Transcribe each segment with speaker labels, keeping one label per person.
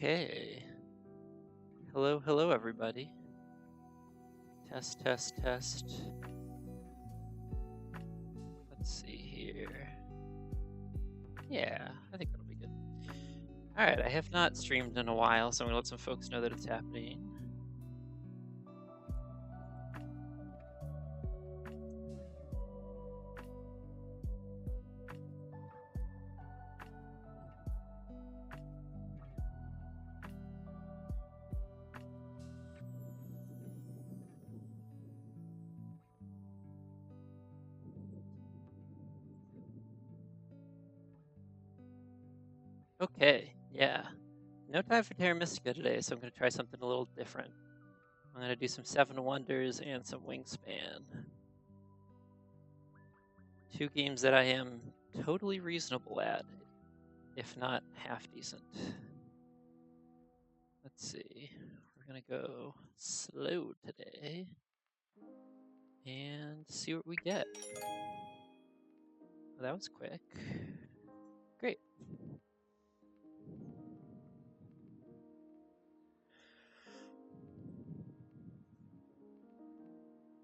Speaker 1: Okay. Hello, everybody. Test, test, test. Let's see here. Yeah, I think that'll be good. All right, I have not streamed in a while, so I'm gonna let some folks know that it's happening. Okay, yeah. No time for Terra Mystica today, so I'm gonna try something a little different. I'm gonna do some Seven Wonders and some Wingspan. Two games that I am totally reasonable at, if not half decent. Let's see. We're gonna go slow today and see what we get. Well, that was quick. Great.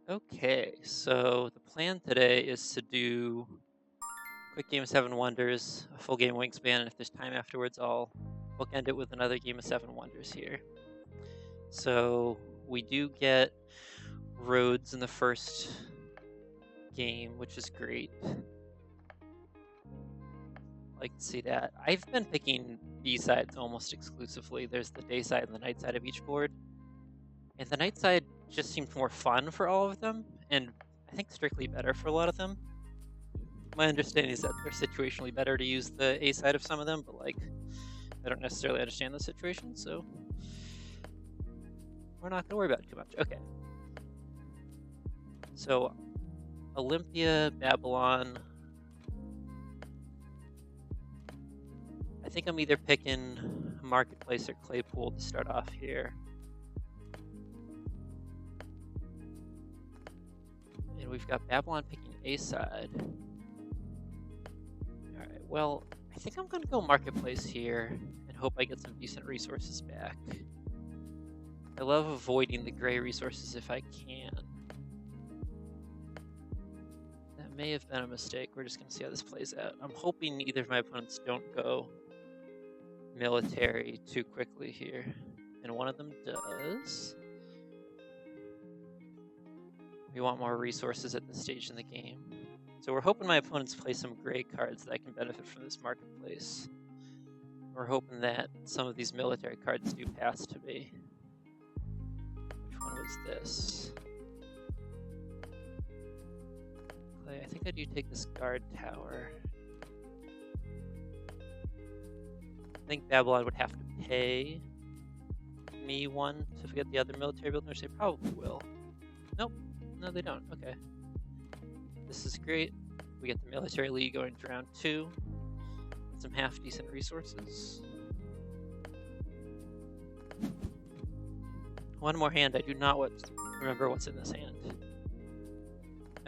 Speaker 1: Okay, so the plan today is to do quick game of Seven Wonders, a full game Wingspan, and if there's time afterwards, I'll bookend it with another game of Seven Wonders here. So we do get Rhodos in the first game, which is great. Like to see that. I've been picking B sides almost exclusively. There's the day side and the night side of each board. And the night side just seemed more fun for all of them, and I think strictly better for a lot of them. My understanding is that they're situationally better to use the A side of some of them, but like, I don't necessarily understand the situation, so we're not gonna worry about it too much. Okay. So, Olympia, Babylon. I think I'm either picking Marketplace or Claypool to start off here. And we've got Babylon picking A side. Alright, well, I think I'm gonna go Marketplace here and hope I get some decent resources back. I love avoiding the gray resources if I can. That may have been a mistake. We're just gonna see how this plays out. I'm hoping either of my opponents don't go military too quickly here. And one of them does. We want more resources at this stage in the game. So we're hoping my opponents play some gray cards that I can benefit from this Marketplace. We're hoping that some of these military cards do pass to me. Which one was this? Clay, I think I do take this guard tower. I think Babylon would have to pay me one to get the other military buildings. They probably will. Nope. No, they don't. Okay. This is great. We get the military league going to round 2. Some half-decent resources. One more hand. I do not remember what's in this hand.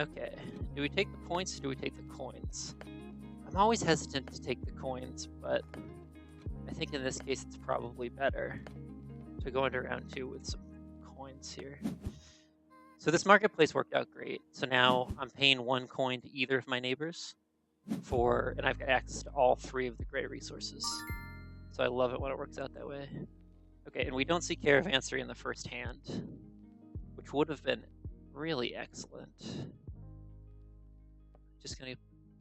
Speaker 1: Okay. Do we take the points or do we take the coins? I'm always hesitant to take the coins, but I think in this case it's probably better to go into round 2 with some coins here. So this Marketplace worked out great. So now I'm paying 1 coin to either of my neighbors and I've got access to all 3 of the gray resources. So I love it when it works out that way. Okay, and we don't see Caravanserai in the first hand, which would have been really excellent. Just gonna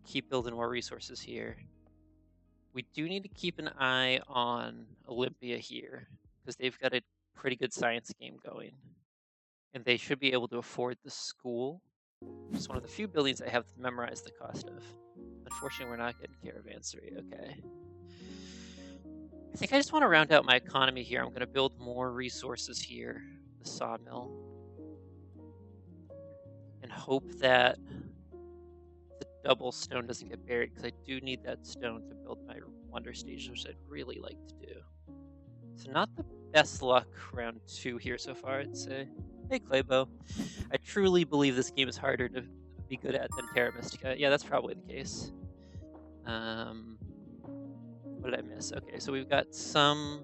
Speaker 1: keep building more resources here. We do need to keep an eye on Olympia here, because they've got a pretty good science game going. And they should be able to afford the school. It's one of the few buildings I have memorized the cost of. Unfortunately, we're not getting Caravanserai. Okay. I think I just want to round out my economy here. I'm going to build more resources here. The sawmill. And hope that the double stone doesn't get buried, because I do need that stone to build my wonder stages, which I'd really like to do. So not the best luck round 2 here so far, I'd say. Hey, Claybo. I truly believe this game is harder to be good at than Terra Mystica. Yeah, that's probably the case. What did I miss? Okay, so we've got some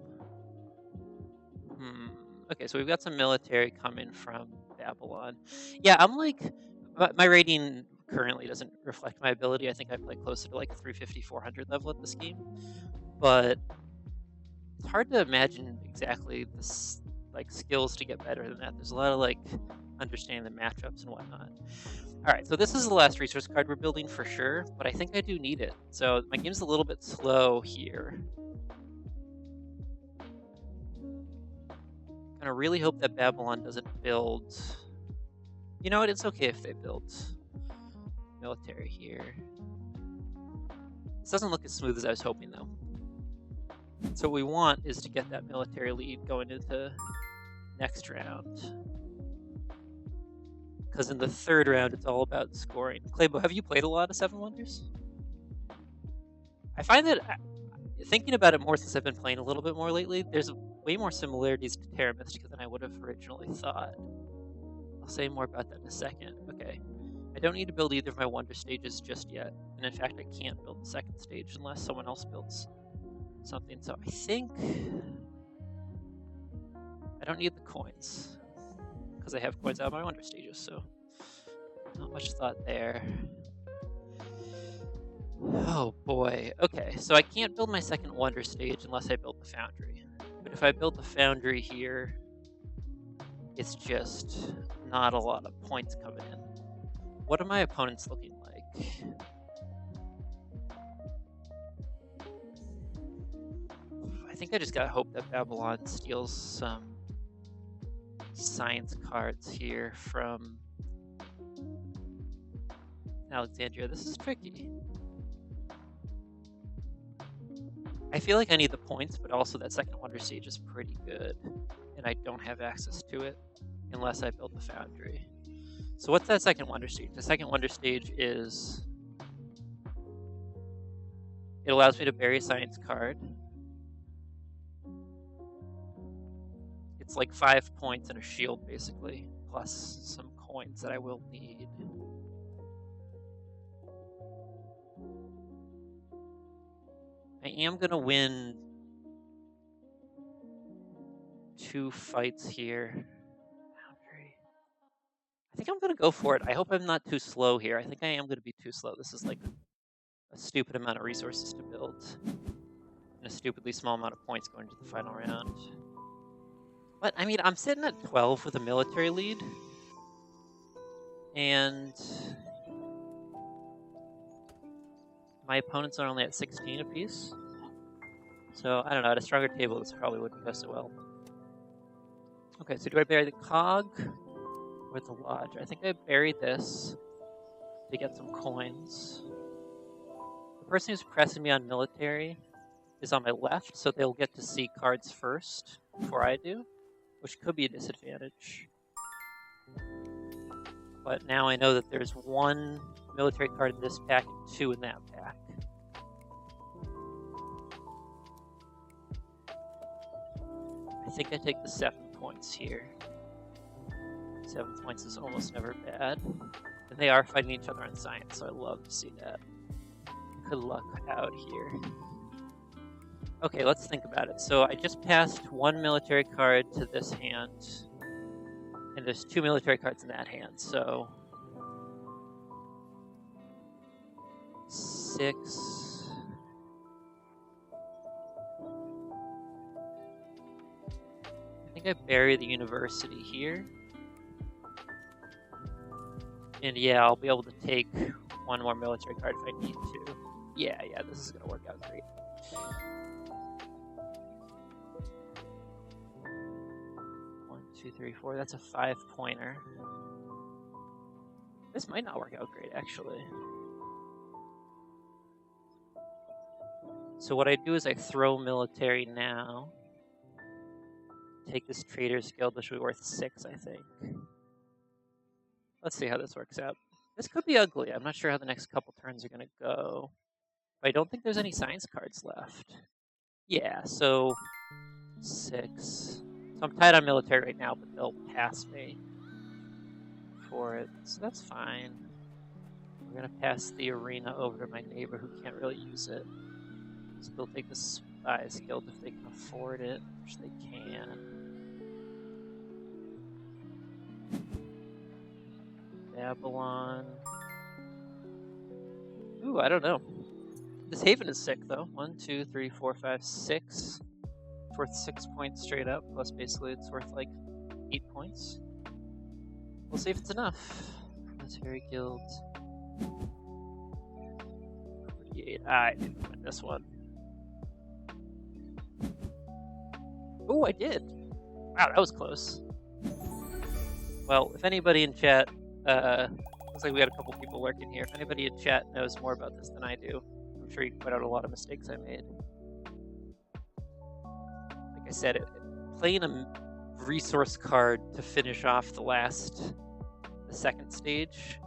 Speaker 1: Okay, so we've got some military coming from Babylon. Yeah, I'm like, my rating currently doesn't reflect my ability. I think I play closer to like 350, 400 level at this game. But it's hard to imagine exactly this like skills to get better than that. There's a lot of like understanding the matchups and whatnot. All right, so this is the last resource card we're building for sure, but I think I do need it. So my game's a little bit slow here. I really hope that Babylon doesn't build. You know what? It's okay if they build military here. This doesn't look as smooth as I was hoping, though. So what we want is to get that military lead going into next round. Because in the third round, it's all about scoring. Claybo, have you played a lot of Seven Wonders? I find that, thinking about it more since I've been playing a little bit more lately, there's way more similarities to Terra Mystica than I would have originally thought. I'll say more about that in a second. Okay. I don't need to build either of my wonder stages just yet. And in fact, I can't build the second stage unless someone else builds something. So I think I don't need the coins because I have coins out of my wonder stages. So not much thought there. Oh boy. Okay, so I can't build my second wonder stage unless I build the foundry. But if I build the foundry here, it's just not a lot of points coming in. What are my opponents looking like? I think I just gotta hope that Babylon steals some science cards here from Alexandria. This is tricky. I feel like I need the points, but also that second wonder stage is pretty good, and I don't have access to it unless I build the foundry. So what's that second wonder stage? The second wonder stage is it allows me to bury a science card. It's like 5 points and a shield, basically, plus some coins that I will need. I am going to win 2 fights here. Boundary. I think I'm going to go for it. I hope I'm not too slow here. I think I am going to be too slow. This is like a stupid amount of resources to build. And a stupidly small amount of points going to the final round. But, I mean, I'm sitting at 12 with a military lead. And my opponents are only at 16 apiece. So, I don't know, at a stronger table, this probably wouldn't go so well. Okay, so do I bury the cog or the lodge? I think I buried this to get some coins. The person who's pressing me on military is on my left, so they'll get to see cards first before I do, which could be a disadvantage. But now I know that there's 1 military card in this pack and 2 in that pack. I think I take the 7 points here. 7 points is almost never bad. And they are fighting each other in science, so I love to see that. Good luck out here. Okay, let's think about it. So I just passed 1 military card to this hand. And there's 2 military cards in that hand, so 6. I think I bury the university here. And yeah, I'll be able to take 1 more military card if I need to. Yeah, this is gonna work out great. One, 2, 3, 4. That's a 5-pointer. This might not work out great, actually. So what I do is I throw military now. Take this Trader's Guild, which will be worth 6, I think. Let's see how this works out. This could be ugly. I'm not sure how the next couple turns are going to go. But I don't think there's any science cards left. Yeah, so 6. So I'm tied on military right now, but they'll pass me for it. So that's fine. We're going to pass the arena over to my neighbor who can't really use it. So they'll take the Spy's Guild if they can afford it, which they can. Babylon. Ooh, I don't know. This Haven is sick though. 1, 2, 3, 4, 5, 6. It's worth 6 points straight up, plus basically it's worth like 8 points. We'll see if it's enough. Military Guild. 48. I didn't win this one. Oh, I did. Wow, that was close. Well, if anybody in chat, looks like we got a couple people lurking here. If anybody in chat knows more about this than I do, I'm sure you can point out a lot of mistakes I made. Like I said, playing a resource card to finish off the second stage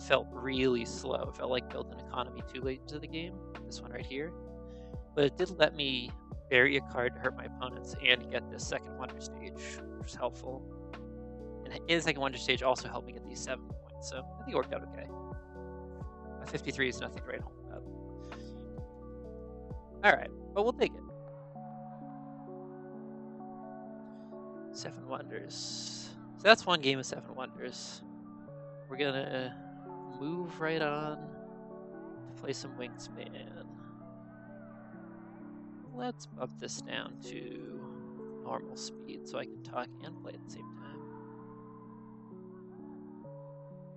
Speaker 1: felt really slow. It felt like building an economy too late into the game. This one right here. But it did let me bury a card to hurt my opponents and get this second wonder stage, which was helpful. And the second wonder stage also helped me get these 7 points, so I think it worked out okay. A 53 is nothing to write home about. Alright, but we'll take it. 7 wonders. So that's one game of 7 wonders. We're gonna move right on to play some Wingspan. Let's bump this down to normal speed so I can talk and play at the same time.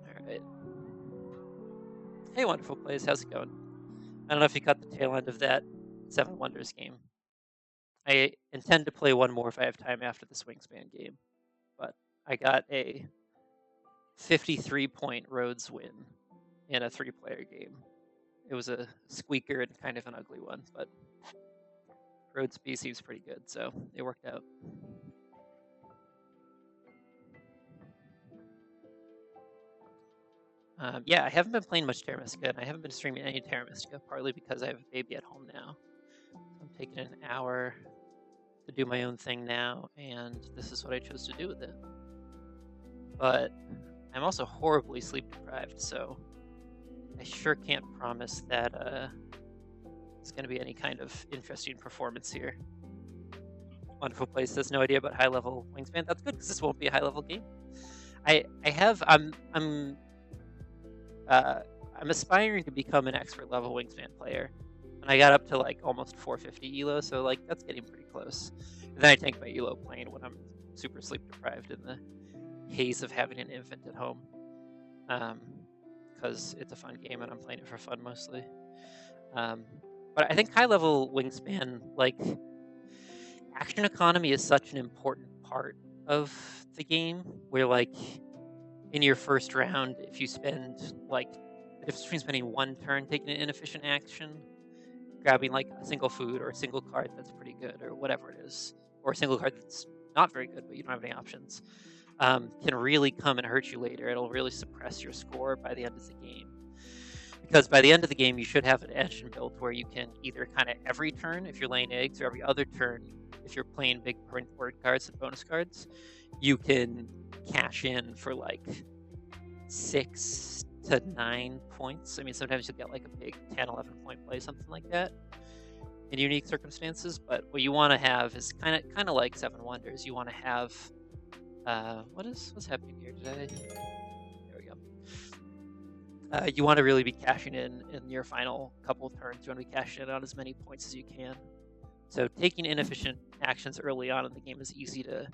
Speaker 1: Alright. Hey, Wonderful Plays, how's it going? I don't know if you caught the tail end of that 7 Wonders game. I intend to play one more if I have time after this Wingspan game, but I got a 53-point Rhodos win in a 3-player game. It was a squeaker and kind of an ugly one, but Rhodos B seems pretty good, so it worked out. Yeah, I haven't been playing much Terra Mystica, and I haven't been streaming any Terra Mystica, partly because I have a baby at home now. I'm taking an hour to do my own thing now, and this is what I chose to do with it. But I'm also horribly sleep deprived, so I sure can't promise that it's going to be any kind of interesting performance here. Wonderful Place has no idea about high-level Wingspan. That's good, because this won't be a high-level game. I'm aspiring to become an expert level Wingspan player, and I got up to like almost 450 elo, so like that's getting pretty close. And then I tank my elo plane when I'm super sleep deprived in the haze of having an infant at home, because it's a fun game and I'm playing it for fun mostly. But I think high level Wingspan, like, action economy is such an important part of the game, where like in your first round, if you spend like the difference between spending 1 turn taking an inefficient action, grabbing like a single food or a single card that's pretty good or whatever it is, or a single card that's not very good but you don't have any options, can really come and hurt you later. It'll really suppress your score by the end of the game. Because by the end of the game, you should have an engine built where you can either kind of every turn, if you're laying eggs, or every other turn, if you're playing big word cards and bonus cards, you can cash in for like 6 to 9 points. I mean, sometimes you'll get like a big 10, 11 point play, something like that, in unique circumstances. But what you want to have is kind of like 7 Wonders. You want to have what's happening here today? There we go. You want to really be cashing in your final couple of turns. You want to be cashing in on as many points as you can. So taking inefficient actions early on in the game is easy to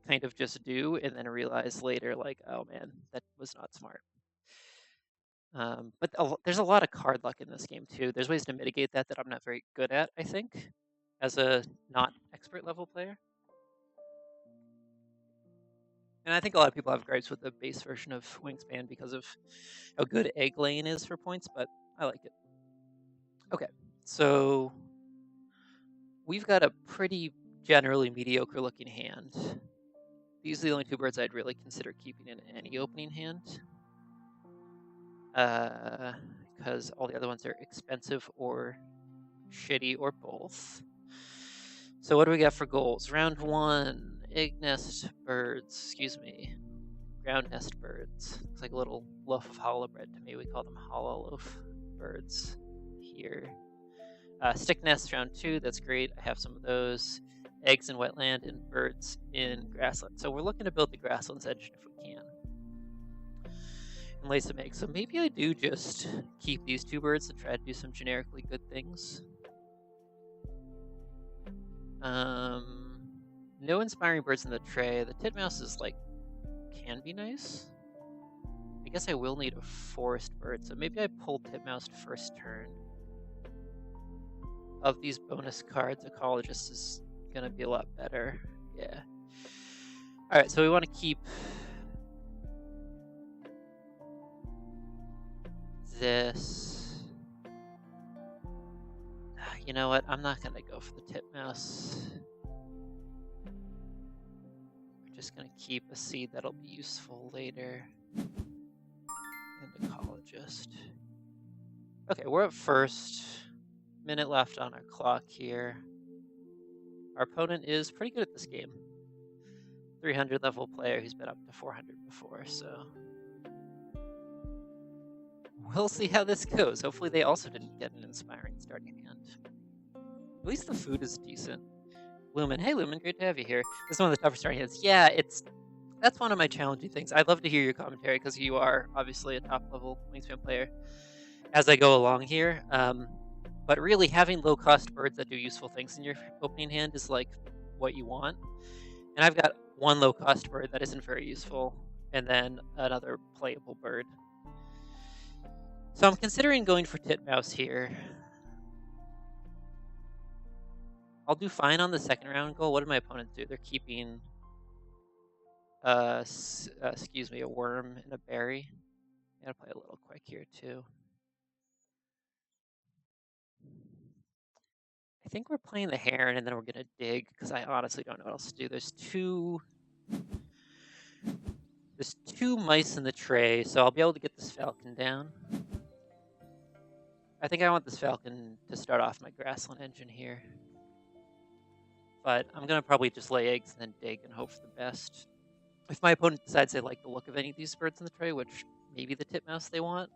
Speaker 1: kind of just do, and then realize later, like, oh man, that was not smart. But there's a lot of card luck in this game too. There's ways to mitigate that I'm not very good at, I think, as a not expert level player. And I think a lot of people have gripes with the base version of Wingspan because of how good egg laying is for points, but I like it. Okay, so we've got a pretty generally mediocre looking hand. These are the only 2 birds I'd really consider keeping in any opening hand, because all the other ones are expensive or shitty or both. So what do we got for goals? Round 1, egg nest birds, ground nest birds. Looks like a little loaf of hollow bread to me. We call them hollow loaf birds here. Stick nest, round 2, that's great. I have some of those. Eggs in wetland and birds in grassland. So we're looking to build the grasslands engine if we can. and lay some eggs. So maybe I do just keep these two birds and try to do some generically good things. No inspiring birds in the tray. The titmouse is like, can be nice. I guess I will need a forest bird, so maybe I pull titmouse first turn. Of these bonus cards, ecologist is gonna be a lot better. Yeah. Alright, so we want to keep this. You know what? I'm not gonna go for the titmouse. We're just gonna keep a seed that'll be useful later. And ecologist. Okay, we're at first. Minute left on our clock here. Our opponent is pretty good at this game. 300 level player who's been up to 400 before, so we'll see how this goes. Hopefully they also didn't get an inspiring starting hand. At least the food is decent. Lumen, hey Lumen, great to have you here. This is one of the tougher starting hands. Yeah, that's one of my challenging things. I'd love to hear your commentary because you are obviously a top level Wingspan player as I go along here. But really having low cost birds that do useful things in your opening hand is like what you want. And I've got one low cost bird that isn't very useful and then another playable bird. So I'm considering going for titmouse here. I'll do fine on the second round goal. What did my opponent do? They're keeping, excuse me, a worm and a berry. I gotta play a little quick here too. I think we're playing the Heron and then we're gonna dig because I honestly don't know what else to do. There's two mice in the tray, so I'll be able to get this falcon down. I think I want this falcon to start off my grassland engine here. But I'm gonna probably just lay eggs and then dig and hope for the best. If my opponent decides they like the look of any of these birds in the tray, which maybe the titmouse they want,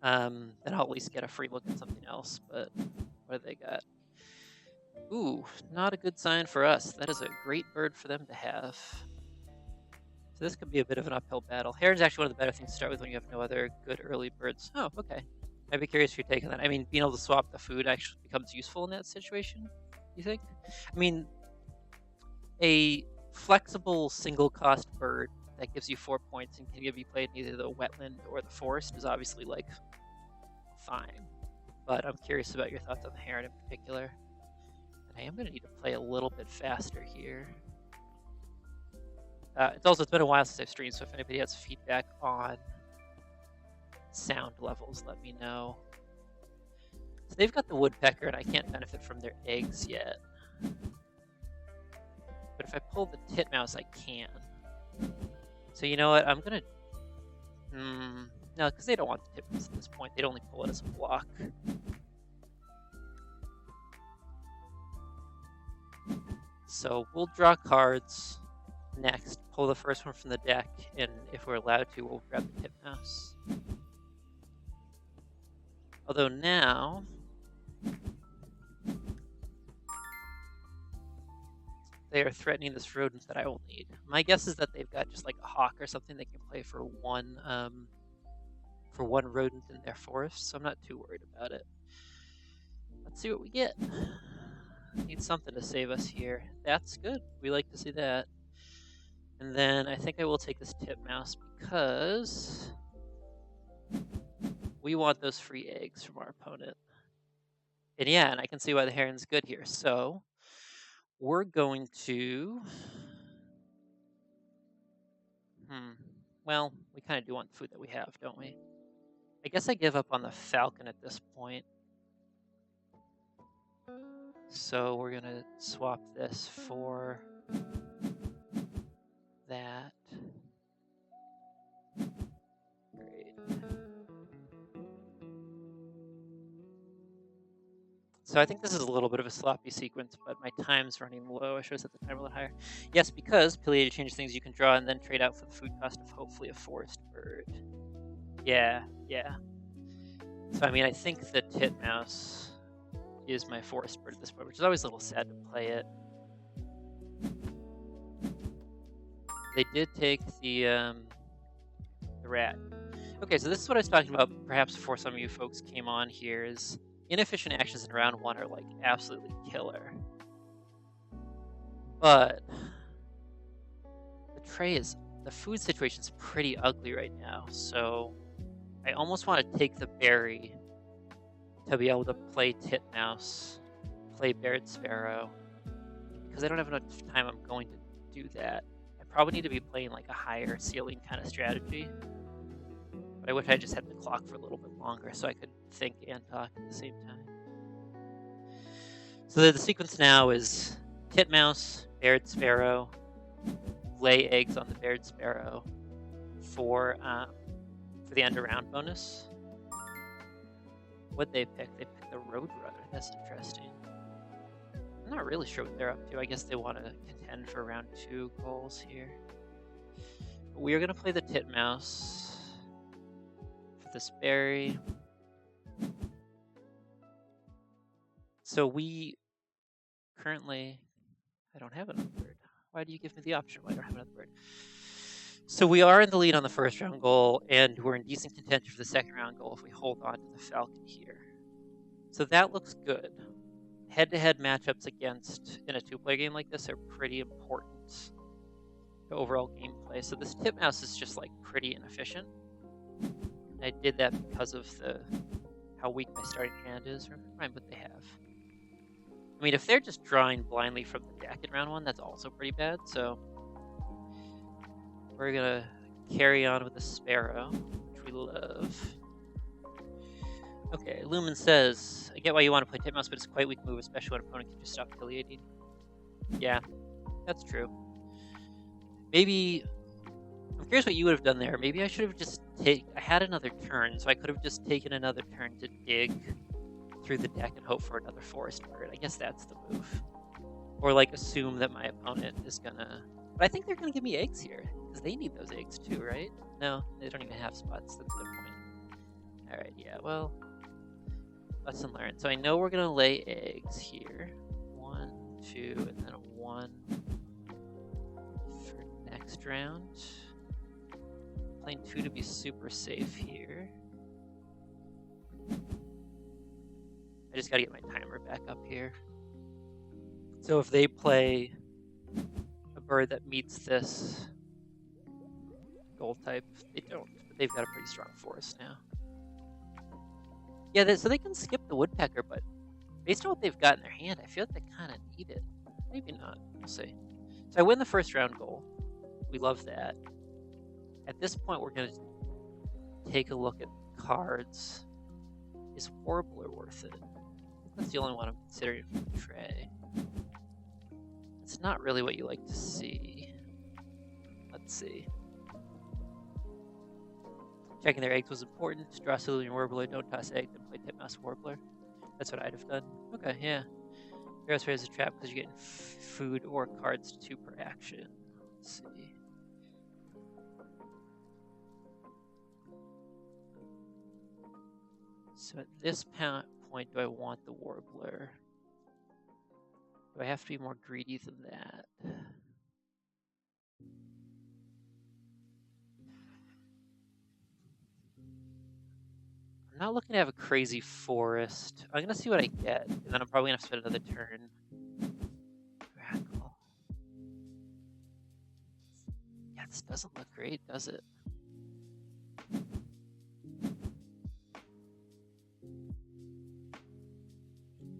Speaker 1: then I'll at least get a free look at something else. But what do they got? Ooh, not a good sign for us. That is a great bird for them to have. So this could be a bit of an uphill battle. Heron's actually one of the better things to start with when you have no other good early birds. Oh, okay. I'd be curious if you're taking that. I mean, being able to swap the food actually becomes useful in that situation, you think? I mean, a flexible single cost bird that gives you 4 points and can be played in either the wetland or the forest is obviously like fine. But I'm curious about your thoughts on the Heron in particular. And I am going to need to play a little bit faster here. It's been a while since I've streamed, so if anybody has feedback on sound levels, let me know. So they've got the woodpecker, and I can't benefit from their eggs yet. But if I pull the titmouse, I can. So you know what? I'm gonna... no, because they don't want the titmouse at this point. They'd only pull it as a block. So we'll draw cards next, pull the first one from the deck, and if we're allowed to, we'll grab the titmouse. Although now... they are threatening this rodent that I will need. My guess is that they've got just like a hawk or something they can play for one rodent in their forest, so I'm not too worried about it. Let's see what we get. Need something to save us here. That's good. We like to see that. And then I think I will take this titmouse because we want those free eggs from our opponent. And yeah, and I can see why the Heron's good here. So we're going to... well, we kind of do want the food that we have, don't we? I guess I give up on the falcon at this point. So we're going to swap this for that. Great. So I think this is a little bit of a sloppy sequence, but my time's running low. I should have set the timer a little higher. Yes, because Pileated changes things you can draw and then trade out for the food cost of hopefully a forest bird. Yeah. So I mean, I think the titmouse is my forest bird at this point, which is always a little sad to play it. They did take the the rat. Okay, so this is what I was talking about, perhaps before some of you folks came on here, is inefficient actions in round 1 are like absolutely killer. But the food situation's pretty ugly right now, so I almost want to take the berry to be able to play titmouse, play Barred Sparrow, because I don't have enough time I'm going to do that. I probably need to be playing like a higher ceiling kind of strategy, but I wish I just had the clock for a little bit longer so I could think and talk at the same time. So the sequence now is titmouse, Barred Sparrow, lay eggs on the Barred Sparrow for the end of round bonus. What'd they pick? They picked the Roadrunner. That's interesting. I'm not really sure what they're up to. I guess they want to contend for round 2 goals here. But we are going to play the titmouse for this berry. So we currently... I don't have another bird. Why do you give me the option? Why don't I have another bird? So we are in the lead on the first round goal, and we're in decent contention for the second round goal if we hold on to the Falcon here. So that looks good. Head-to-head matchups against in a 2-player game like this are pretty important to overall gameplay. So this titmouse is just like pretty inefficient. And I did that because of how weak my starting hand is. Remind what they have. I mean, if they're just drawing blindly from the deck in round 1, that's also pretty bad. So we're gonna carry on with the Sparrow, which we love. Okay, Lumen says, I get why you want to play titmouse, but it's quite a weak move, especially when an opponent can just stop affiliating. Yeah, that's true. Maybe, I'm curious what you would have done there. Maybe I should have just I had another turn, so I could have just taken another turn to dig through the deck and hope for another forest bird. I guess that's the move. Or like assume that my opponent is gonna... But I think they're gonna give me eggs here, because they need those eggs too, right? No, they don't even have spots. That's a good point. Alright, yeah, well... Lesson learned. So I know we're gonna lay eggs here. 1, 2, and then a 1 for next round. Playing 2 to be super safe here. I just gotta get my timer back up here. So if they play a bird that meets this gold type, they don't, but they've got a pretty strong forest now. Yeah, so they can skip the woodpecker, but based on what they've got in their hand, I feel like they kind of need it. Maybe not. We'll see. So I win the first round goal. We love that. At this point, we're going to take a look at cards. Is Warbler worth it? I think that's the only one I'm considering for the tray. It's not really what you like to see. Let's see. Checking their eggs was important. Draw Cerulean Warbler, don't toss egg, then play Titmouse Warbler. That's what I'd have done. Okay, yeah. Hero's Raise a trap because you're getting food or cards 2 per action. Let's see. So at this point, do I want the Warbler? Do I have to be more greedy than that? I'm not looking to have a crazy forest. I'm gonna see what I get, and then I'm probably gonna have to spend another turn. Crackle. Yeah, this doesn't look great, does it?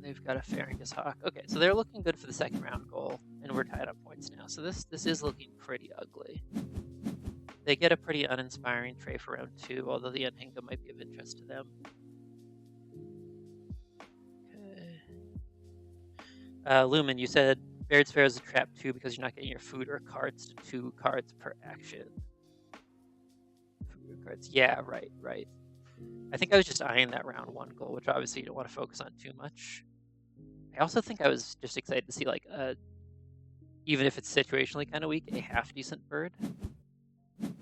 Speaker 1: They've got a Pharyngus Hawk. Okay, so they're looking good for the second round goal, and we're tied on points now. So this is looking pretty ugly. They get a pretty uninspiring tray for round 2, although the Unhinga might be of interest to them. Okay. Lumen, you said Barred Sparrow is a trap 2 because you're not getting your food or cards to 2 cards per action. Food or cards. Yeah, right. I think I was just eyeing that round 1 goal, which obviously you don't want to focus on too much. I also think I was just excited to see, like, even if it's situationally kind of weak, a half-decent bird.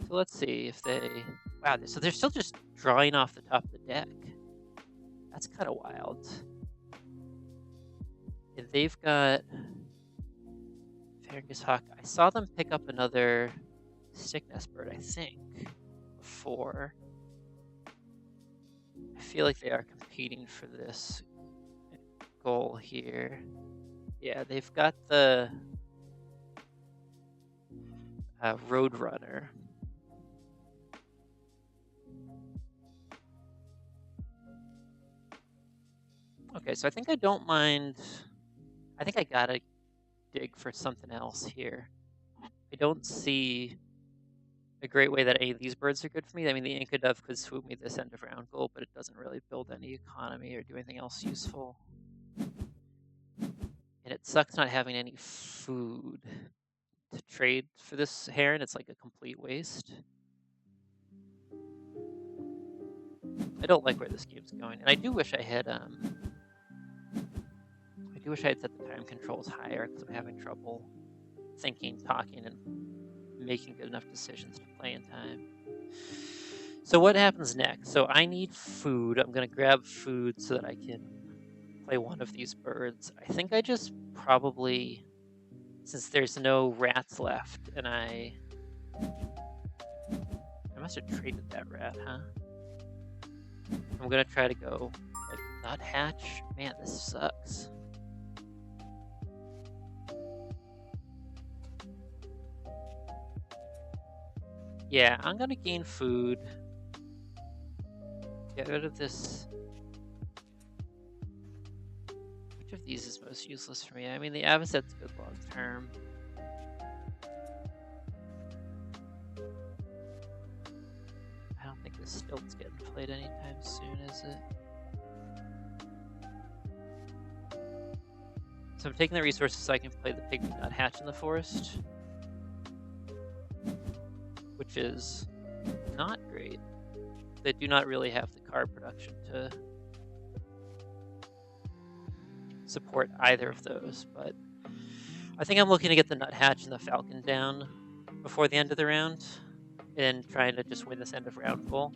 Speaker 1: So let's see if they... Wow, so they're still just drawing off the top of the deck. That's kind of wild. And they've got... Pharyngus Hawk. I saw them pick up another Stick Nest bird, I think, 4. I feel like they are competing for this goal here. Yeah, they've got the Roadrunner. Okay, so I think I don't mind. I think I gotta dig for something else here. I don't see a great way that any of these birds are good for me. I mean, the Inca Dove could swoop me this end of round goal, but it doesn't really build any economy or do anything else useful. And it sucks not having any food to trade for this heron. It's like a complete waste. I don't like where this game's going, and I do wish I had set the time controls higher because I'm having trouble thinking, talking, and making good enough decisions to play in time. So what happens next? So I need food. I'm gonna grab food so that I can play one of these birds. I think I just probably, since there's no rats left, and I must have traded that rat, huh? I'm gonna try to go like nuthatch. Man, this sucks. Yeah, I'm gonna gain food. Get rid of this. Which of these is most useless for me? I mean, the Avocet's good long term. I don't think this stilt's getting played anytime soon, is it? So I'm taking the resources so I can play the pygmy nuthatch in the forest, which is not great. They do not really have the card production to support either of those, but I think I'm looking to get the nuthatch and the falcon down before the end of the round and trying to just win this end of round goal.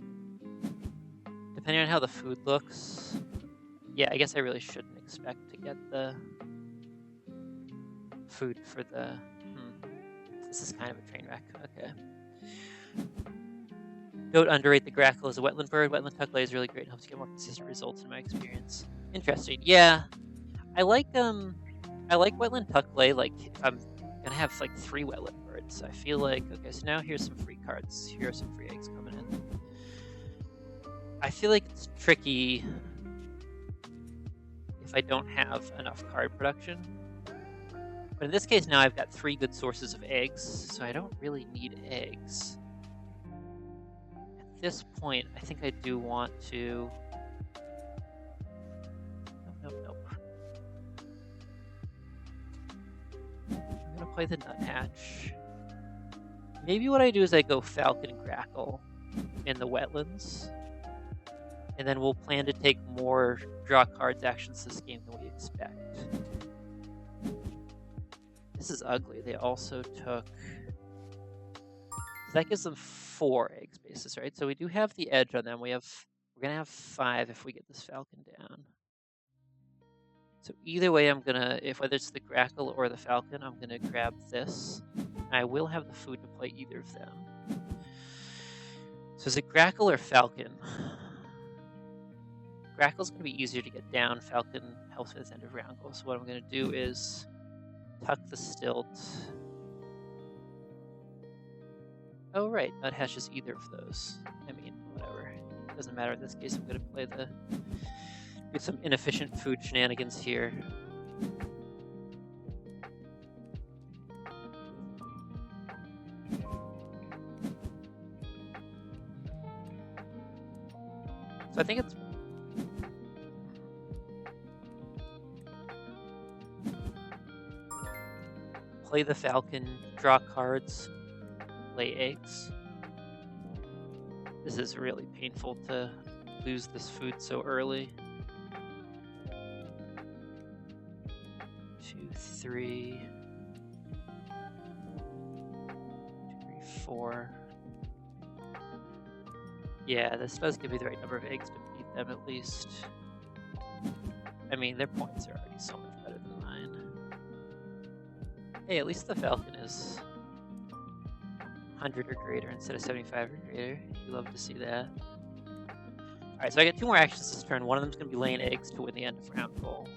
Speaker 1: Depending on how the food looks, yeah, I guess I really shouldn't expect to get the food for the... This is kind of a train wreck. Okay. Don't underrate the grackle as a wetland bird. Wetland tucklay is really great and helps get more consistent results in my experience. Interesting. Yeah. I like wetland tucklay. Like, if I'm gonna have like 3 wetland birds, I feel like, okay, so now here's some free cards. Here are some free eggs coming in. I feel like it's tricky if I don't have enough card production. But in this case now I've got 3 good sources of eggs, so I don't really need eggs. At this point, I think I do want to... Nope. I'm gonna play the nuthatch. Maybe what I do is I go falcon and grackle in the wetlands, and then we'll plan to take more draw cards actions this game than we expect. This is ugly. They also took... So that gives them 4 egg spaces, right? So we do have the edge on them. We're gonna have 5 if we get this falcon down. So either way, I'm gonna, whether it's the grackle or the falcon, I'm gonna grab this. I will have the food to play either of them. So is it grackle or falcon? Grackle's gonna be easier to get down. Falcon helps with this end of round goal. So what I'm gonna do is tuck the stilt. Oh right, nuthatch is either of those. I mean, whatever. It doesn't matter in this case. I'm gonna play do some inefficient food shenanigans here. So I think it's... Play the falcon, draw cards, lay eggs. This is really painful to lose this food so early. 2, 3, 4. Yeah, this does give me the right number of eggs to beat them at least. I mean, their points are already so much better than mine. Hey, at least the falcon is 100 or greater instead of 75 or greater. You love to see that. Alright, so I get 2 more actions this turn. One of them's going to be laying eggs to win the end of round goal.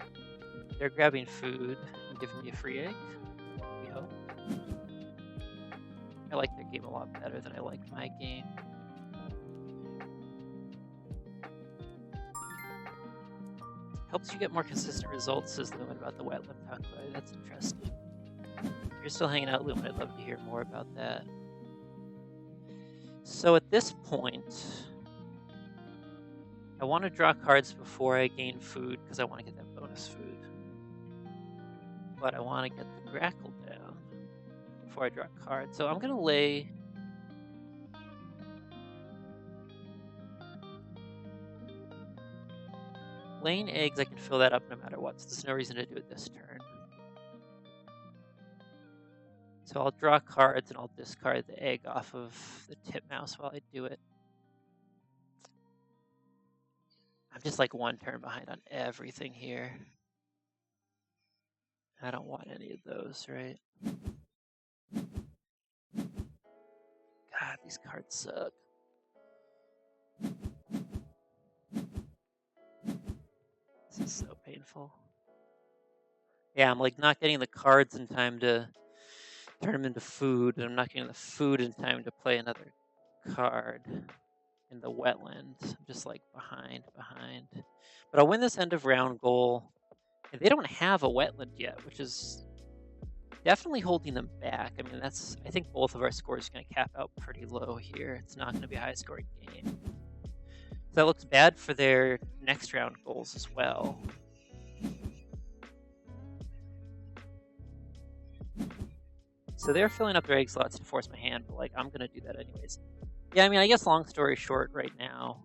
Speaker 1: They're grabbing food and giving me a free egg. We hope. I like their game a lot better than I like my game. Helps you get more consistent results, says Lumen about the wetland tuckplay. That's interesting. If you're still hanging out, Lumen, I'd love to hear more about that. So at this point, I want to draw cards before I gain food because I want to get that bonus food. But I want to get the grackle down before I draw cards. So I'm going to lay... Laying eggs, I can fill that up no matter what, so there's no reason to do it this turn. So I'll draw cards and I'll discard the egg off of the titmouse while I do it. I'm just like 1 turn behind on everything here. I don't want any of those, right? God, these cards suck. This is so painful. Yeah, I'm like not getting the cards in time to turn them into food, and I'm not getting the food in time to play another card in the wetland. I'm just like behind. But I'll win this end of round goal. And they don't have a wetland yet, which is definitely holding them back. I mean, I think both of our scores are going to cap out pretty low here. It's not going to be a high scoring game. So that looks bad for their next round goals as well. So they're filling up their egg slots to force my hand, but like I'm gonna do that anyways. Yeah, I mean, I guess long story short right now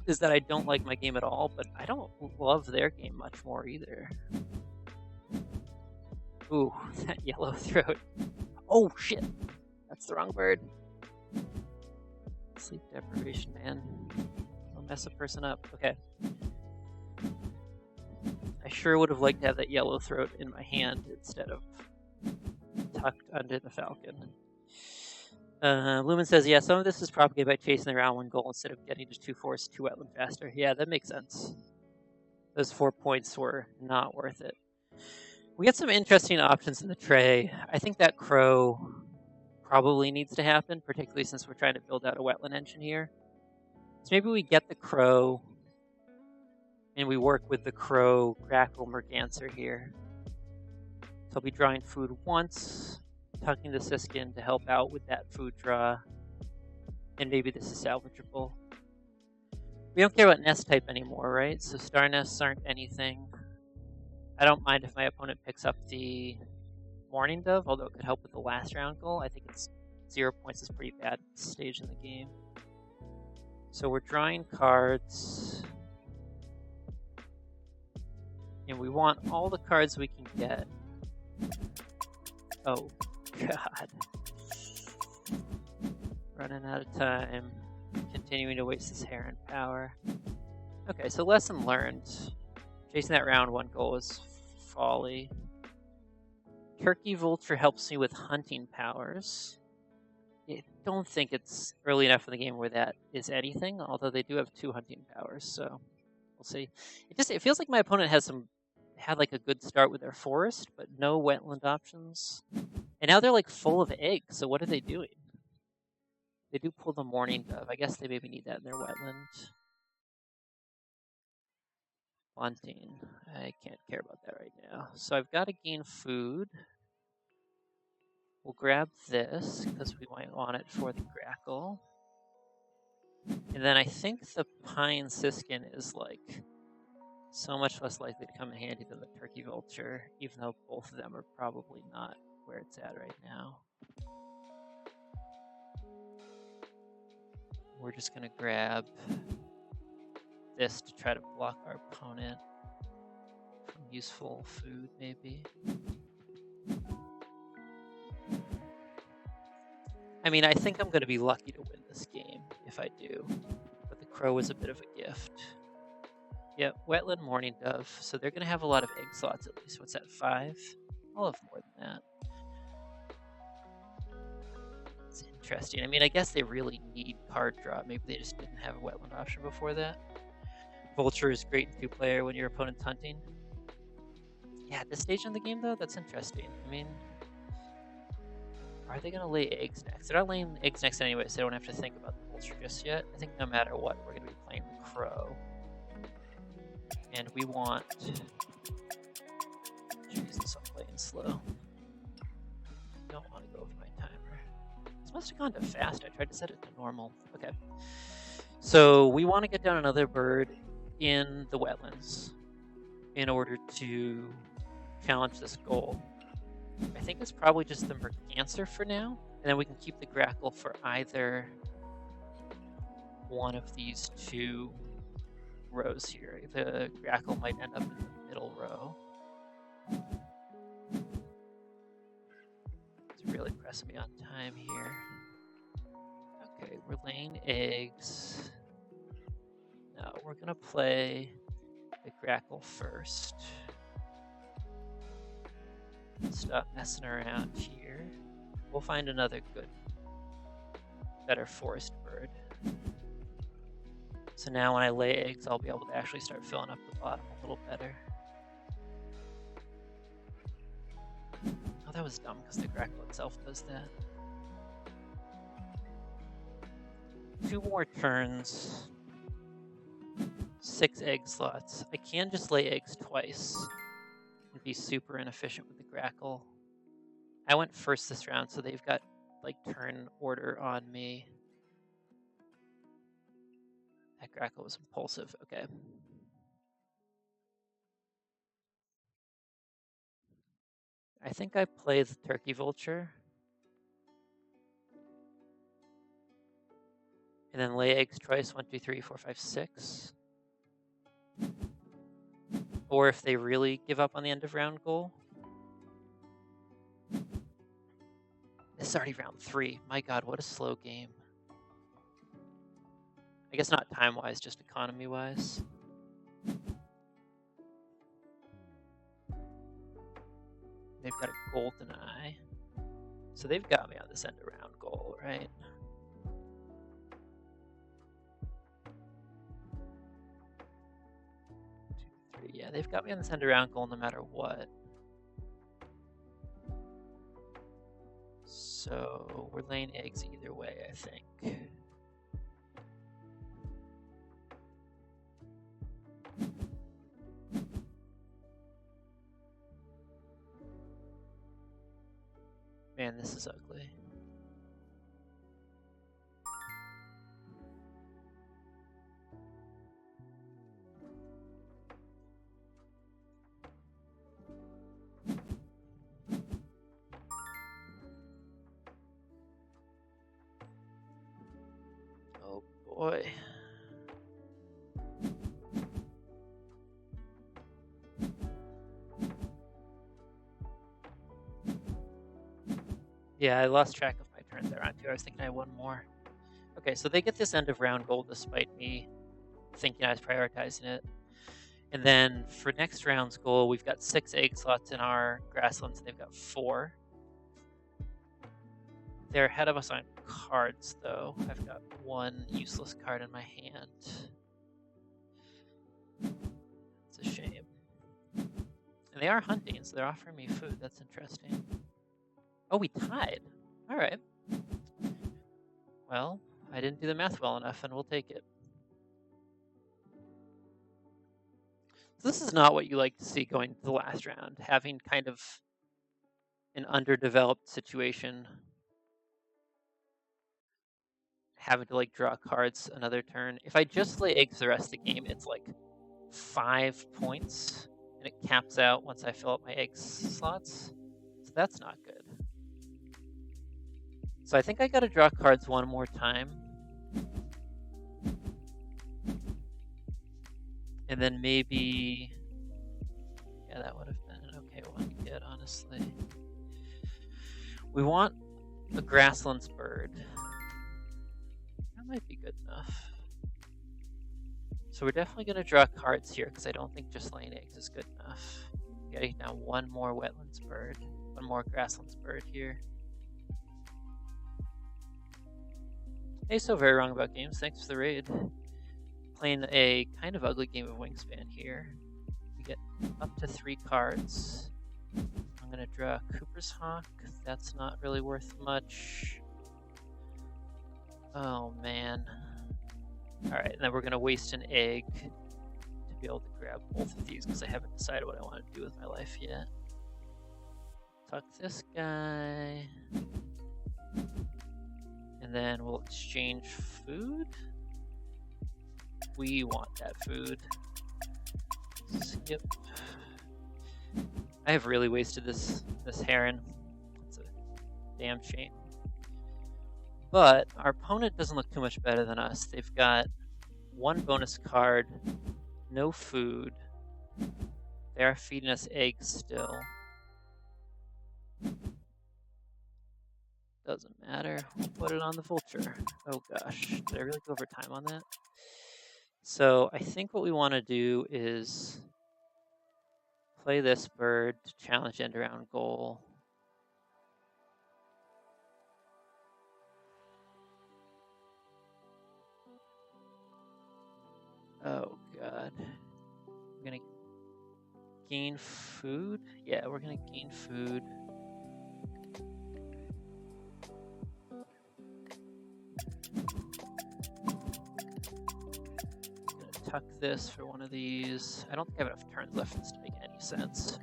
Speaker 1: is that I don't like my game at all, but I don't love their game much more either. Ooh, that yellow throat. Oh shit, that's the wrong bird. Sleep deprivation, man. I'll mess a person up. Okay. I sure would have liked to have that yellow throat in my hand instead of tucked under the falcon. Lumen says, yeah, some of this is propagated by chasing the round 1 goal instead of getting to 2 force, 2 wetland faster. Yeah, that makes sense. Those 4 points were not worth it. We get some interesting options in the tray. I think that crow probably needs to happen, particularly since we're trying to build out a wetland engine here. So maybe we get the crow, and we work with the crow grackle merganser here. So I'll be drawing food once, tucking the Siskin to help out with that food draw, and maybe this is salvageable. We don't care about nest type anymore, right? So star nests aren't anything. I don't mind if my opponent picks up the Morning Dove, although it could help with the last round goal. I think it's 0 points is pretty bad at this stage in the game. So we're drawing cards. And we want all the cards we can get. Oh, God. Running out of time. Continuing to waste this Heron power. Okay, so lesson learned. Chasing that round 1 goal is folly. Turkey Vulture helps me with hunting powers. I don't think it's early enough in the game where that is anything, although they do have 2 hunting powers, so we'll see. It feels like my opponent had like a good start with their forest, but no wetland options. And now they're like full of eggs, so what are they doing? They do pull the Morning Dove. I guess they maybe need that in their wetland. Bunting. I can't care about that right now. So I've got to gain food. We'll grab this, because we might want it for the grackle. And then I think the pine siskin is like so much less likely to come in handy than the turkey vulture, even though both of them are probably not where it's at right now. We're just going to grab this to try to block our opponent from useful food, maybe. I mean, I think I'm going to be lucky to win this game if I do, but the crow is a bit of a gift. Yep, wetland Morning Dove, so they're going to have a lot of egg slots at least. What's that, 5? I'll have more than that. interesting. I mean, I guess they really need card draw. Maybe they just didn't have a wetland option before that. Vulture is great in 2-player when your opponent's hunting. Yeah, at this stage in the game, though, that's interesting. I mean, are they going to lay eggs next? They're not laying eggs next anyway, so they don't have to think about the vulture just yet. I think no matter what, we're going to be playing the crow. And we want... Jesus, I'm playing slow. Don't want to go over my timer. This must have gone too fast. I tried to set it to normal. Okay. So we want to get down another bird in the wetlands in order to challenge this goal. I think it's probably just the Mercancer for now, and then we can keep the Grackle for either one of these two rows here. The Grackle might end up in the middle row. It's really pressing me on time here. Okay, we're laying eggs. No, we're gonna play the Grackle first. Stop messing around here. We'll find another good, better forest bird. So now when I lay eggs, I'll be able to actually start filling up the bottom a little better. Oh, that was dumb because the Grackle itself does that. 2 more turns. 6 egg slots. I can just lay eggs twice and be super inefficient with the Grackle. I went first this round, so they've got like turn order on me. That Grackle was impulsive. Okay. I think I play the Turkey Vulture. And then lay eggs twice. 1, 2, 3, 4, 5, 6. Or if they really give up on the end of round goal. This is already round 3. My god, what a slow game. I guess not time-wise, just economy-wise. They've got a golden eye. So they've got me on this end of round goal, right? Yeah, they've got me on this end of round goal no matter what. So we're laying eggs either way, I think. Man, this is ugly. Oh boy. Yeah, I lost track of my turns there on 2. I was thinking I had 1 more. Okay, so they get this end of round goal despite me thinking I was prioritizing it. And then for next round's goal, we've got 6 egg slots in our grasslands. They've got 4. They're ahead of us on cards, though. I've got 1 useless card in my hand. It's a shame. And they are hunting, so they're offering me food. That's interesting. Oh, we tied. All right. Well, I didn't do the math well enough, and we'll take it. So this is not what you like to see going to the last round, having kind of an underdeveloped situation, having to like draw cards another turn. If I just lay eggs the rest of the game, it's like 5 points, and it caps out once I fill up my egg slots. So that's not good. So I think I gotta draw cards 1 more time. And then maybe... Yeah, that would have been an okay one to get, honestly. We want a grasslands bird. That might be good enough. So we're definitely gonna draw cards here, because I don't think just laying eggs is good enough. Getting down 1 more wetlands bird. 1 more grasslands bird here. Hey, so very wrong about games. Thanks for the raid. Playing a kind of ugly game of Wingspan here. We get up to 3 cards. I'm gonna draw Cooper's Hawk. That's not really worth much. Oh man. Alright, and then we're gonna waste an egg to be able to grab both of these because I haven't decided what I want to do with my life yet. Tuck this guy. And then we'll exchange food. We want that food. Skip. I have really wasted this Heron. It's a damn shame. But our opponent doesn't look too much better than us. They've got 1 bonus card, no food. They are feeding us eggs still. Doesn't matter. We'll put it on the vulture. Oh gosh, did I really go over time on that? So I think what we want to do is play this bird to challenge end around goal. Oh god. We're gonna gain food? Yeah, we're gonna gain food. Tuck this for one of these. I don't think I have enough turns left for this to make any sense.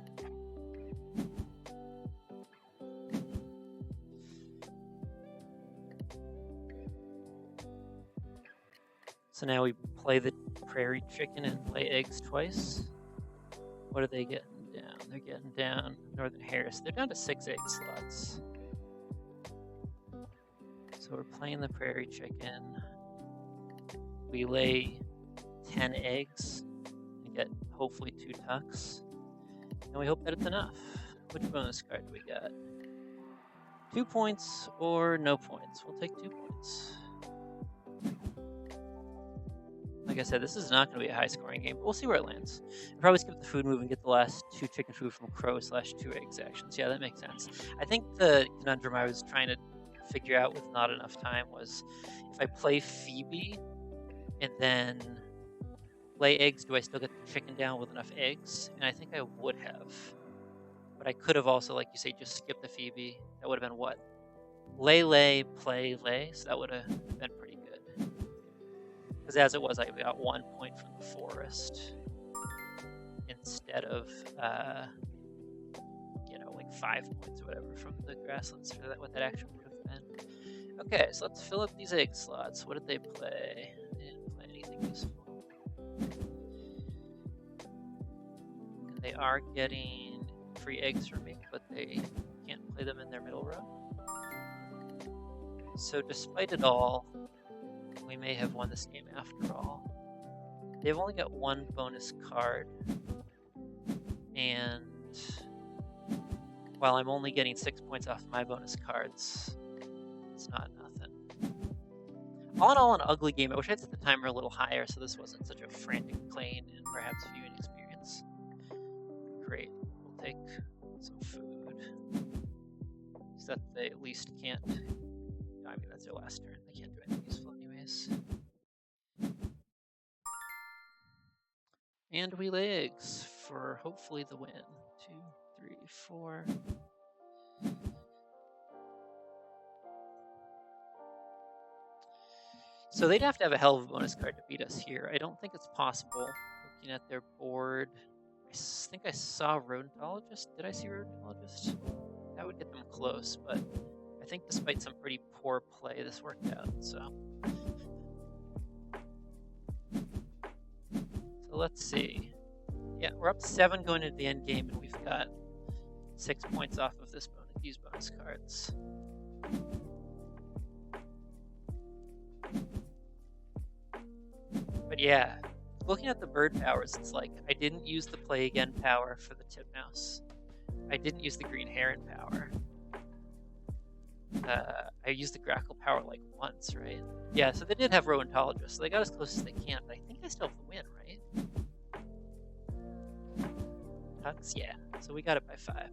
Speaker 1: So now we play the prairie chicken and lay eggs twice. What are they getting down? They're getting down Northern Harris. They're down to 6 egg slots. So we're playing the prairie chicken. We lay 10 eggs and get hopefully 2 tucks. And we hope that it's enough. Which bonus card do we got? 2 points or no points? We'll take 2 points. Like I said, this is not going to be a high-scoring game, but we'll see where it lands. I'll probably skip the food move and get the last 2 chicken food from crow/2 eggs actions. Yeah, that makes sense. I think the conundrum I was trying to figure out with not enough time was if I play Phoebe and then lay eggs, do I still get the chicken down with enough eggs? And I think I would have. But I could have also, like you say, just skipped the Phoebe. That would have been what? Lay, play, lay. So that would have been pretty good. Because as it was, I got 1 point from the forest instead of, like 5 points or whatever from the grasslands for that, what that action would have been. Okay, so let's fill up these egg slots. What did they play? They didn't play anything useful. And they are getting free eggs from me, but they can't play them in their middle row. So despite it all, we may have won this game after all. They've only got 1 bonus card, and while I'm only getting 6 points off my bonus cards, it's not nothing. All in all, an ugly game. I wish I set the timer a little higher so this wasn't such a frantic playing and perhaps viewing experience. Great. We'll take some food. So that they at least can't... I mean, that's their last turn. They can't do anything useful anyways. And we lay eggs for hopefully the win. 2, 3, 4... So they'd have to have a hell of a bonus card to beat us here. I don't think it's possible. Looking at their board, I think I saw Rhodos. Did I see Rhodos? That would get them close, but I think despite some pretty poor play, this worked out. So let's see. Yeah, we're up 7 going into the end game, and we've got 6 points off of these bonus cards. But yeah, looking at the bird powers, it's like I didn't use the play again power for the titmouse. I didn't use the green heron power. I used the grackle power like once, right? Yeah, so they did have Rhodos, so they got as close as they can, but I think I still have the win, right? Tucks, yeah. So we got it by 5.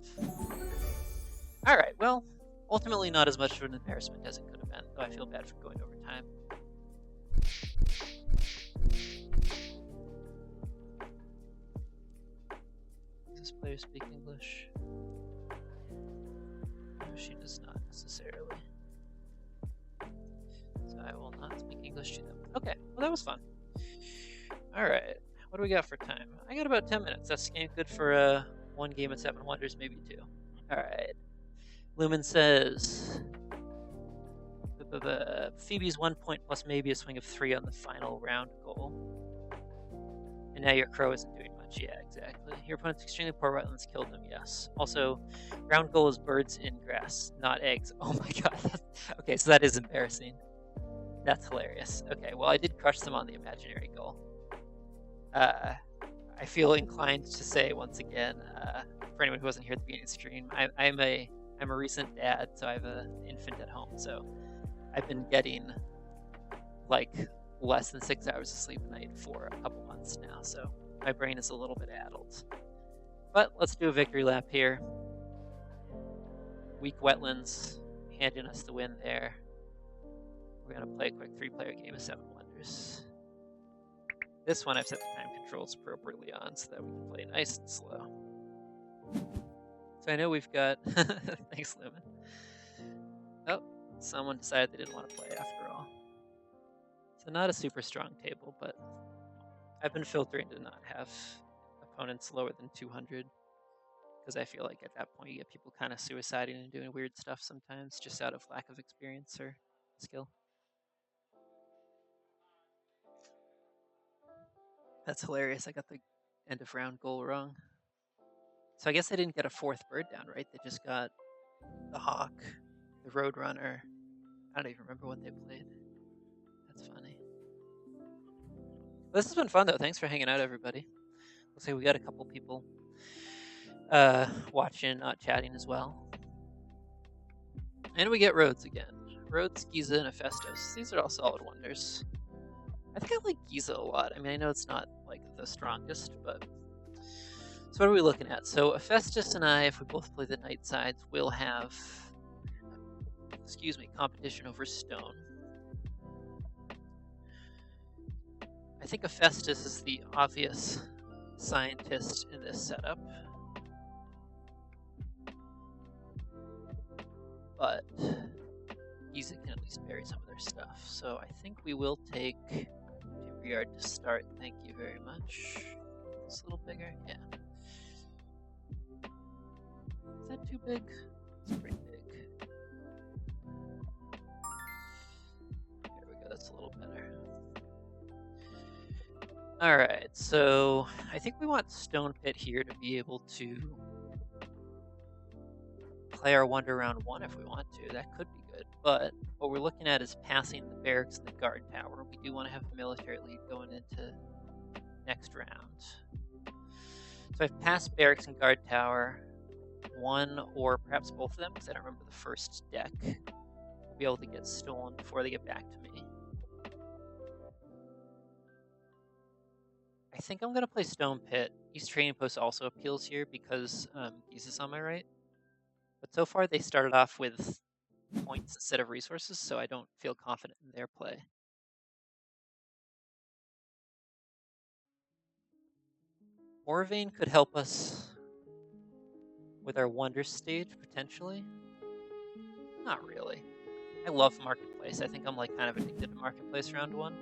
Speaker 1: Alright, well, ultimately not as much of an embarrassment as it could have been, though I feel bad for going over time. time. Does this player speak English? No, she does not necessarily. So I will not speak English to them. Okay, well that was fun. Alright, what do we got for time? I got about 10 minutes. That's good for one game of 7 Wonders, maybe 2. Alright. Lumen says... Phoebe's 1 point plus maybe a swing of 3 on the final round goal. And now your crow isn't doing much. Yeah, exactly. Your opponent's extremely poor wetlands killed them, yes. Also, round goal is birds in grass, not eggs. Oh my god. Okay, so that is embarrassing. That's hilarious. Okay, well I did crush them on the imaginary goal. I feel inclined to say once again, for anyone who wasn't here at the beginning of the stream, I'm a recent dad, so I have an infant at home, so I've been getting like less than 6 hours of sleep a night for a couple months now, so my brain is a little bit addled. But let's do a victory lap here. Weak wetlands handing us the win there. We're going to play a quick 3-player game of 7 Wonders. This one I've set the time controls appropriately on so that we can play nice and slow. So I know we've got... Thanks, Lumen. Oh, someone decided they didn't want to play after all. So not a super strong table, but I've been filtering to not have opponents lower than 200. Because I feel like at that point you get people kind of suiciding and doing weird stuff sometimes just out of lack of experience or skill. That's hilarious. I got the end of round goal wrong. So I guess I didn't get a 4th bird down, right? They just got the hawk, the roadrunner. I don't even remember what they played. That's funny. This has been fun though. Thanks for hanging out, everybody. Looks like we got a couple people watching, not chatting as well. And we get Rhodes again. Rhodes, Giza, and Hephaestus. These are all solid wonders. I think I like Giza a lot. I mean, I know it's not like the strongest, but... So what are we looking at? So Hephaestus and I, if we both play the night sides, will have, competition over stone. I think Hephaestus is the obvious scientist in this setup. But Giza can at least bury some of their stuff. So I think we will take Timberyard to start. Thank you very much. It's a little bigger, yeah. Is that too big? It's pretty big. There we go, that's a little better. Alright, so I think we want Stone Pit here to be able to play our Wonder Round 1 if we want to. That could be good, but what we're looking at is passing the barracks and the guard tower. We do want to have a military lead going into next round. So I've passed barracks and guard tower. One or perhaps both of them, because I don't remember the first deck. We'll be able to get stolen before they get back to me. I think I'm going to play Stone Pit. East Training Post also appeals here because Giza's on my right. But so far they started off with points instead of resources, so I don't feel confident in their play. Orvane could help us with our Wonder stage, potentially. Not really. I love Marketplace. I think I'm like kind of addicted to Marketplace round 1.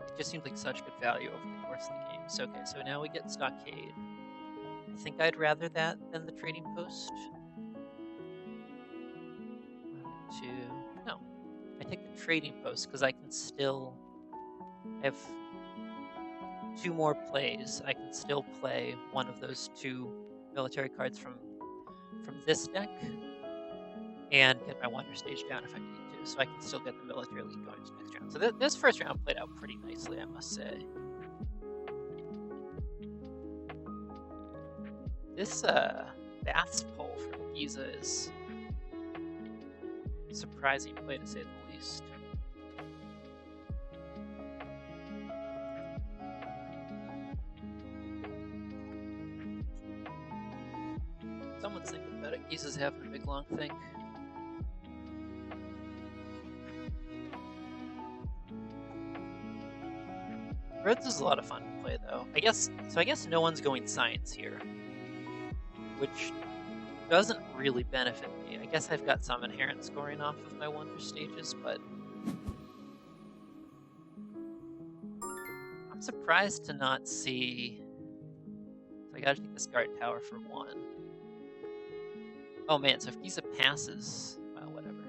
Speaker 1: It just seems like such good value over the course of the game. So okay, so now we get Stockade. I think I'd rather that than the Trading Post. 1, 2... No. I take the Trading Post because I can still... I have 2 more plays. I can still play one of those 2 military cards from this deck and get my Wonder stage down if I need to, so I can still get the military lead going to next round. So this first round played out pretty nicely, I must say. This Bath's pull from Giza is a surprising play to say the least. Someone's thinking about it. Giza's having a big long think. Rhodos is a lot of fun to play, though. I guess no one's going science here, which doesn't really benefit me. I guess I've got some inherent scoring off of my wonder stages, but I'm surprised to not see. So I gotta take this guard tower for 1. Oh man, so if Giza passes, well, whatever.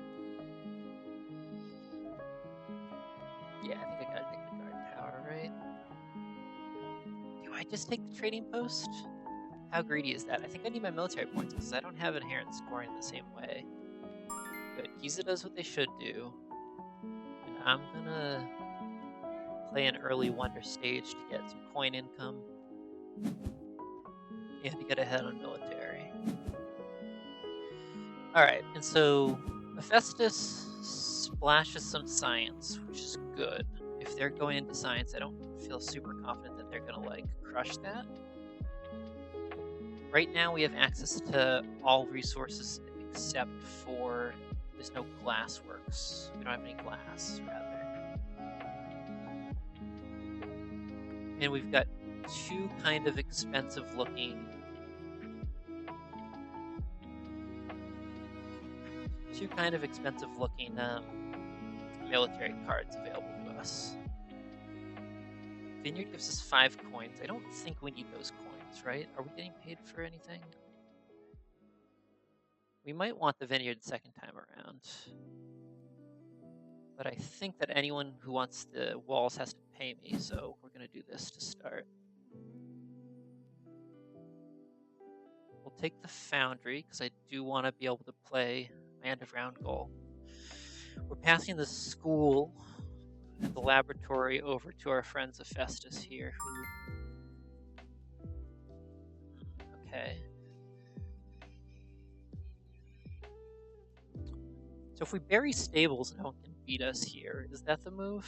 Speaker 1: Yeah, I think I gotta take the guard tower, right? Do I just take the trading post? How greedy is that? I think I need my military points because I don't have inherent scoring the same way. Good. Giza does what they should do. And I'm gonna play an early wonder stage to get some coin income. And to get ahead on military. Alright, and so Hephaestus splashes some science, which is good. If they're going into science, I don't feel super confident that they're gonna like crush that. Right now we have access to all resources except for there's no glass works. We don't have any glass, rather. And we've got 2 kind of expensive looking military cards available to us. Vineyard gives us 5 coins. I don't think we need those coins, right? Are we getting paid for anything? We might want the vineyard second time around. But I think that anyone who wants the walls has to pay me, so we're going to do this to start. We'll take the foundry, because I do want to be able to play my end of round goal. We're passing the school and the laboratory over to our friends Hephaestus here, okay. So if we bury stables, no one can beat us here. Is that the move?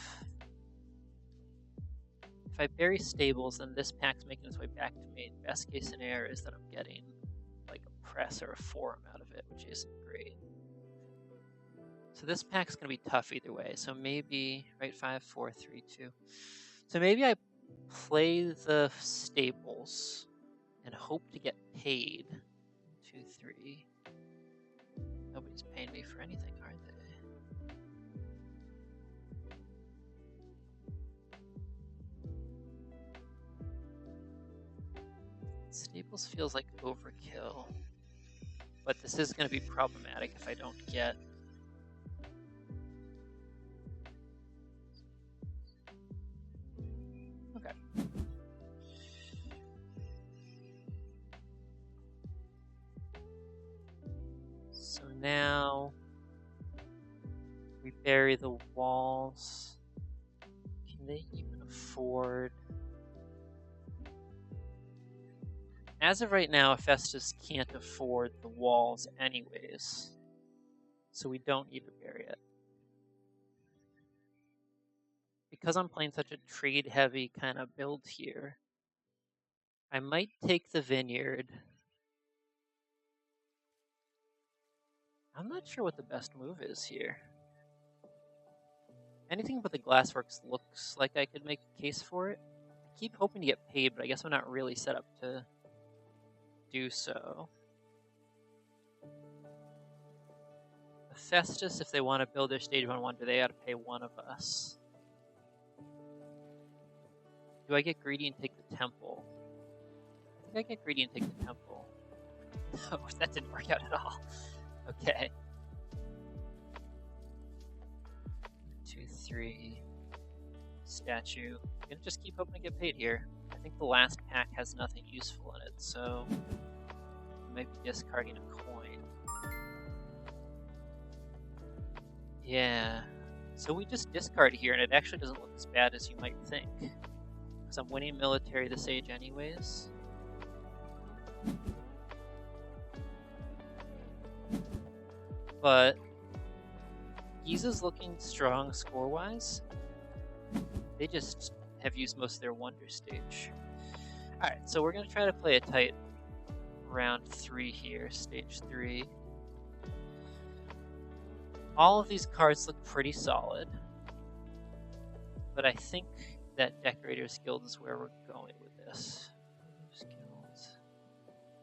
Speaker 1: If I bury stables, then this pack's making its way back to me. Best case scenario is that I'm getting like a press or a forum out of it, which isn't great. So this pack's going to be tough either way. So maybe, right, 5, 4, 3, 2. So maybe I play the stables and hope to get paid. 2, 3. Nobody's paying me for anything, are they? Stables feels like overkill. But this is going to be problematic if I don't get... Okay. So now we bury the walls. Can they even afford... As of right now, Hephaestus can't afford the walls anyways, so we don't need to bury it. Because I'm playing such a trade-heavy kind of build here, I might take the vineyard. I'm not sure what the best move is here. Anything but the glassworks looks like I could make a case for it. I keep hoping to get paid, but I guess I'm not really set up to do so. Hephaestus, if they want to build their stage 1 wonder, they gotta pay one of us. Do I get greedy and take the temple? I think I get greedy and take the temple. No, that didn't work out at all. Okay. 2, 3. Statue. I'm gonna just keep hoping to get paid here. I think the last pack has nothing useful in it, so I might be discarding a coin. Yeah. So we just discard here, and it actually doesn't look as bad as you might think. Because I'm winning military this age anyways. But Giza's looking strong score-wise. They just have used most of their wonder stage. Alright, so we're going to try to play a tight round 3 here, stage 3. All of these cards look pretty solid. But I think that Decorator's Guild is where we're going with this. I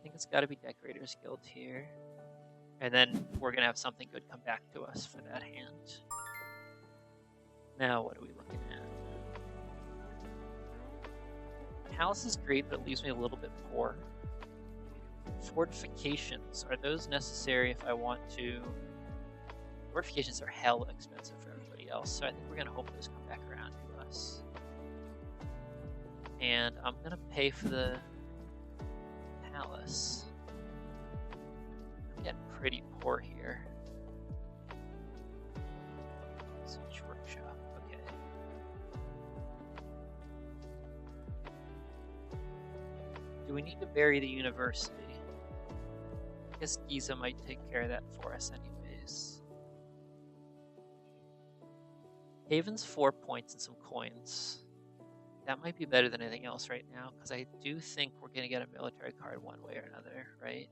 Speaker 1: think it's got to be Decorator's Guild here. And then we're going to have something good come back to us for that hand. Now, what are we looking at? Palace is great, but it leaves me a little bit poor. Fortifications, are those necessary if I want to? Fortifications are hella expensive for everybody else, so I think we're going to hope those come back around to us. And I'm going to pay for the palace. I'm getting pretty poor here. Siege workshop, okay. Do we need to bury the university? I guess Giza might take care of that for us anyways. Haven's 4 points and some coins. That might be better than anything else right now, because I do think we're going to get a military card one way or another, right?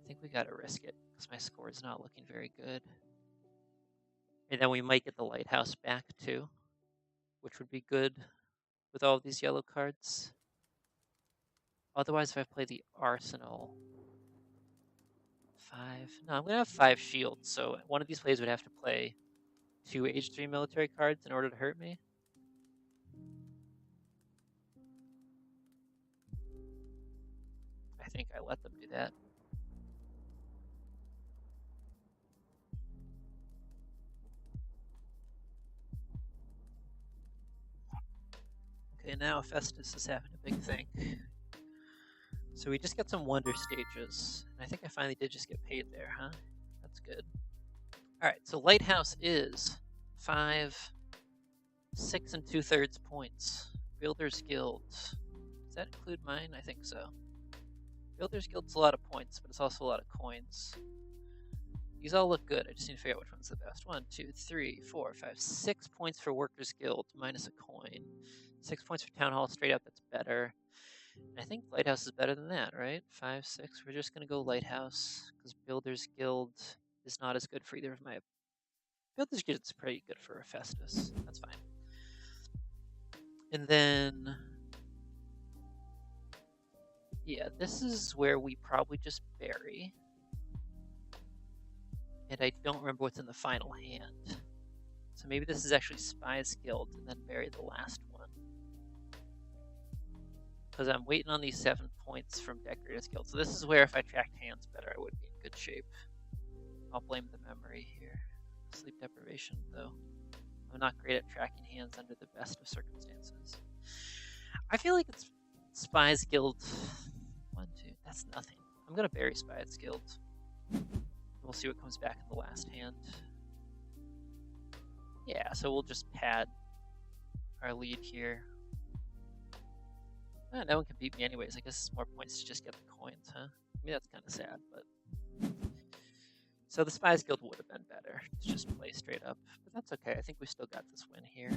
Speaker 1: I think we got to risk it, because my score is not looking very good. And then we might get the lighthouse back too, which would be good with all of these yellow cards. Otherwise, if I play the arsenal... 5... No, I'm going to have 5 shields, so one of these plays would have to play 2 H3 military cards in order to hurt me. I think I let them do that. Okay, now Festus is having a big thing. So we just got some wonder stages. And I think I finally did just get paid there, huh? That's good. Alright, so Lighthouse is 5, 6 2/3 points. Builder's Guild. Does that include mine? I think so. Builder's Guild's a lot of points, but it's also a lot of coins. These all look good. I just need to figure out which one's the best. 1, 2, 3, 4, 5, 6 points for Workers Guild, minus a coin. 6 points for Town Hall, straight up, that's better. And I think Lighthouse is better than that, right? 5, 6. We're just going to go Lighthouse, because Builder's Guild is not as good for either of my... Builder's Guild is pretty good for Festus. That's fine. And then... yeah, this is where we probably just bury. And I don't remember what's in the final hand. So maybe this is actually Spy's Guild and then bury the last one. Because I'm waiting on these 7 points from Decorator's Guild. So this is where if I tracked hands better, I would be in good shape. I'll blame the memory here. Sleep deprivation, though. I'm not great at tracking hands under the best of circumstances. I feel like it's Spy's Guild. 1, 2, that's nothing. I'm going to bury Spy's Guild. We'll see what comes back in the last hand. Yeah, so we'll just pad our lead here. No one can beat me anyways. I guess it's more points to just get the coins, huh? I mean, that's kind of sad, but... So the Spy's Guild would have been better to just play straight up. But that's okay. I think we still got this win here.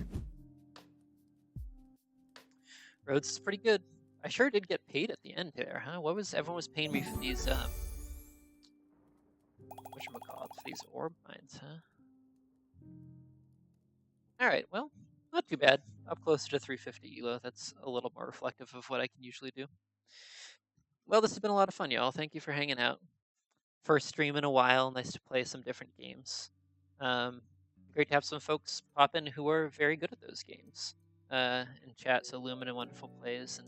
Speaker 1: Rhodes is pretty good. I sure did get paid at the end there, huh? Everyone was paying me for these, whatchamacallit, for these orb mines, huh? Alright, well, not too bad. Up closer to 350 elo. That's a little more reflective of what I can usually do. Well, this has been a lot of fun, y'all. Thank you for hanging out. First stream in a while. Nice to play some different games. Great to have some folks pop in who are very good at those games in chat. So Lumen Wonderful Plays and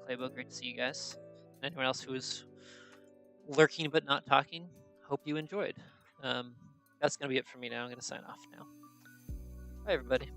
Speaker 1: Claybo, great to see you guys. Anyone else who is lurking but not talking, hope you enjoyed. That's going to be it for me now. I'm going to sign off now. Bye, everybody.